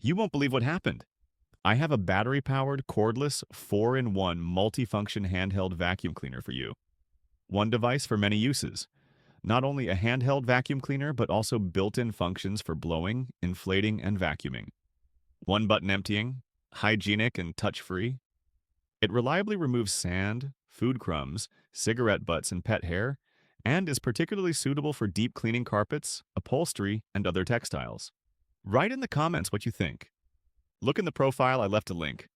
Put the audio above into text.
You won't believe what happened. I have a battery-powered, cordless, 4-in-1 multifunction handheld vacuum cleaner for you. One device for many uses. Not only a handheld vacuum cleaner, but also built-in functions for blowing, inflating, and vacuuming. One button emptying, hygienic and touch-free. It reliably removes sand, food crumbs, cigarette butts, and pet hair, and is particularly suitable for deep cleaning carpets, upholstery, and other textiles. Write in the comments what you think. Look in the profile, I left a link.